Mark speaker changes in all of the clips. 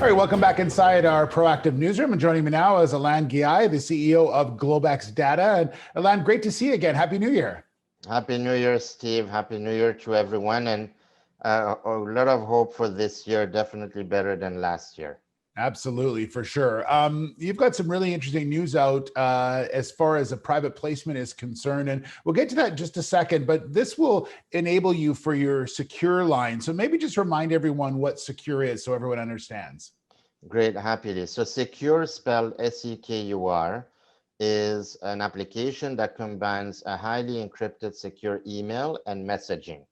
Speaker 1: right, welcome back inside our proactive newsroom. And joining me now is Alain Guillaume, the CEO of GlobeX Data. And Alain, great to see you again. Happy New Year.
Speaker 2: Happy New Year, Steve. Happy New Year to everyone. And a lot of hope for this year, definitely better than last year.
Speaker 1: Absolutely, for sure. You've got some really interesting news out as far as a private placement is concerned, and we'll get to that in just a second, but this will enable you for your Sekur line. So maybe just remind everyone what Sekur is so everyone understands.
Speaker 2: Great, happy to. So Sekur, spelled S-E-K-U-R, is an application that combines a highly encrypted secure email and messaging.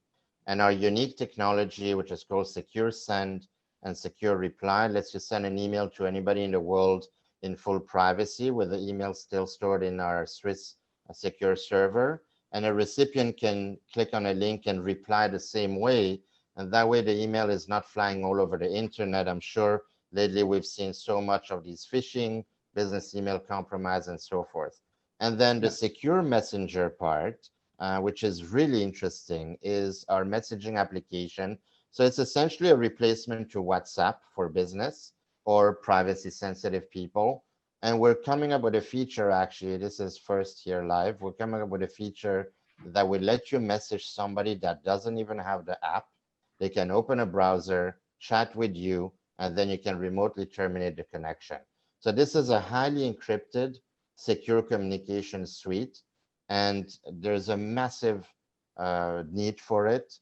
Speaker 2: And our unique technology, which is called Secure Send and Secure Reply, lets you send an email to anybody in the world in full privacy, with the email still stored in our Swiss secure server. And a recipient can click on a link and reply the same way. And that way the email is not flying all over the internet. I'm sure lately we've seen so much of these phishing, business email compromise, and so forth. And then the secure messenger part, which is really interesting, is our messaging application. So it's essentially a replacement to WhatsApp for business or privacy sensitive people. And we're coming up with a feature, actually, this is first here live. We're coming up with a feature that will let you message somebody that doesn't even have the app. They can open a browser, chat with you, and then you can remotely terminate the connection. So this is a highly encrypted, secure communication suite, and there's a massive need for it.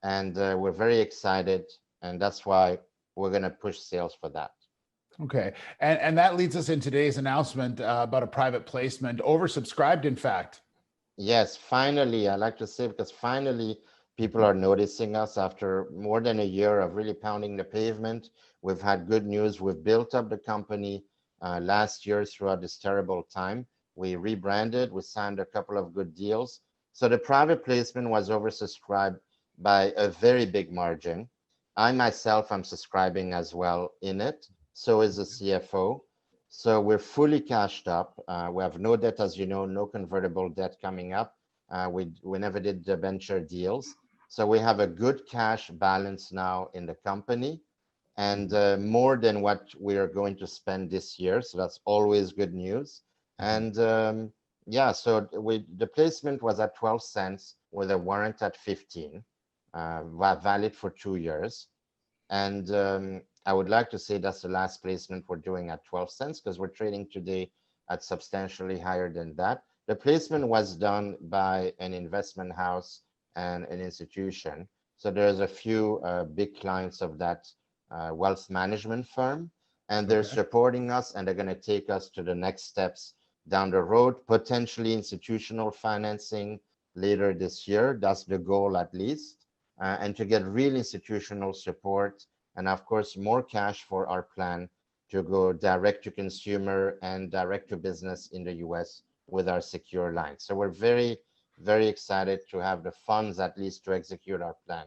Speaker 2: And we're very excited, and that's why we're going to push sales for that.
Speaker 1: Okay. And that leads us in today's announcement about a private placement, oversubscribed, in fact.
Speaker 2: Yes, finally, I like to say, because finally people are noticing us after more than a year of really pounding the pavement. We've had good news. We've built up the company last year throughout this terrible time. We rebranded, we signed a couple of good deals. So the private placement was oversubscribed by a very big margin. I myself am subscribing as well in it. So is the CFO. So we're fully cashed up. We have no debt, as you know, no convertible debt coming up. We never did the venture deals. So we have a good cash balance now in the company, and more than what we are going to spend this year. So that's always good news. And yeah, so the placement was at 12 cents with a warrant at 15, valid for 2 years. And I would like to say that's the last placement we're doing at 12 cents, because we're trading today at substantially higher than that. The placement was done by an investment house and an institution. So there's a few big clients of that wealth management firm, and they're supporting us, and they're going to take us to the next steps down the road, potentially institutional financing later this year. That's the goal, at least, and to get real institutional support, and of course more cash for our plan to go direct to consumer and direct to business in the US with our secure line. So we're very, very excited to have the funds, at least, to execute our plan.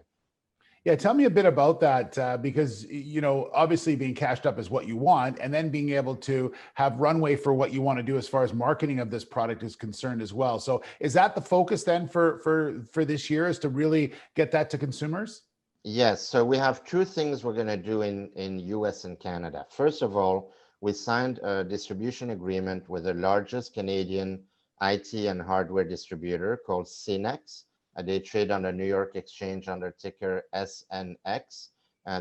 Speaker 1: Yeah, tell me a bit about that, because, you know, obviously being cashed up is what you want, and then being able to have runway for what you want to do as far as marketing of this product is concerned as well. So is that the focus then for this year, is to really get that to consumers?
Speaker 2: Yes, so we have two things we're going to do in US and Canada. First of all, we signed a distribution agreement with the largest Canadian IT and hardware distributor called Synex. They trade on the New York Exchange under ticker SNX.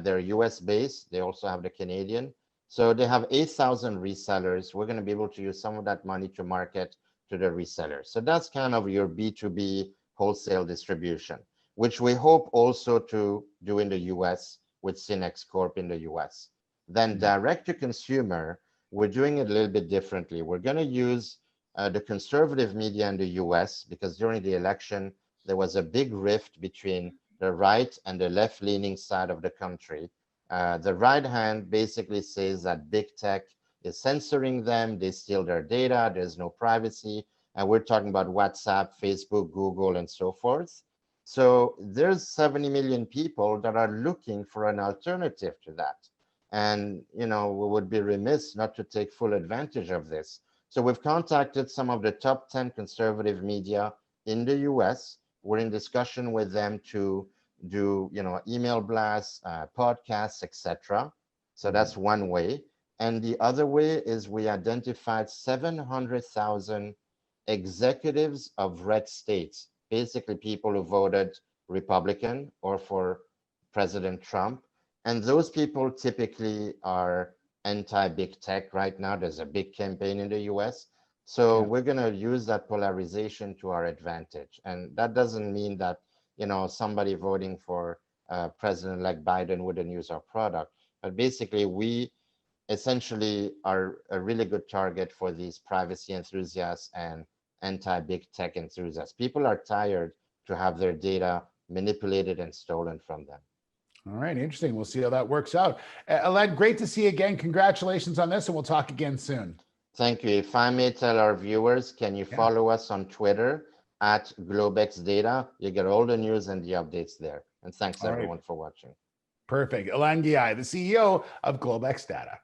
Speaker 2: They're US based. They also have the Canadian. So they have 8,000 resellers. We're going to be able to use some of that money to market to the resellers. So that's kind of your B2B wholesale distribution, which we hope also to do in the US with Synex Corp in the US. Then direct to consumer, we're doing it a little bit differently. We're going to use the conservative media in the US, because during the election, there was a big rift between the right and the left-leaning side of the country. The right hand basically says that big tech is censoring them, they steal their data, there's no privacy, and we're talking about WhatsApp, Facebook, Google, and so forth. So there's 70 million people that are looking for an alternative to that. And, you know, we would be remiss not to take full advantage of this. So we've contacted some of the top 10 conservative media in the US. We're in discussion with them to do, you know, email blasts, podcasts, etc. So that's one way. And the other way is we identified 700,000 executives of red states, basically people who voted Republican or for President Trump. And those people typically are anti-big tech right now. There's a big campaign in the US. So we're going to use that polarization to our advantage. And that doesn't mean that, somebody voting for President-elect Biden wouldn't use our product. But basically, we essentially are a really good target for these privacy enthusiasts and anti-big tech enthusiasts. People are tired to have their data manipulated and stolen from them.
Speaker 1: All right, interesting. We'll see how that works out. Alain, great to see you again. Congratulations on this, and we'll talk again soon.
Speaker 2: Thank you. If I may tell our viewers, can you follow us on Twitter at GlobeX Data? You get all the news and the updates there. And thanks everyone for watching.
Speaker 1: Perfect. Alain Guillaume, the CEO of GlobeX Data.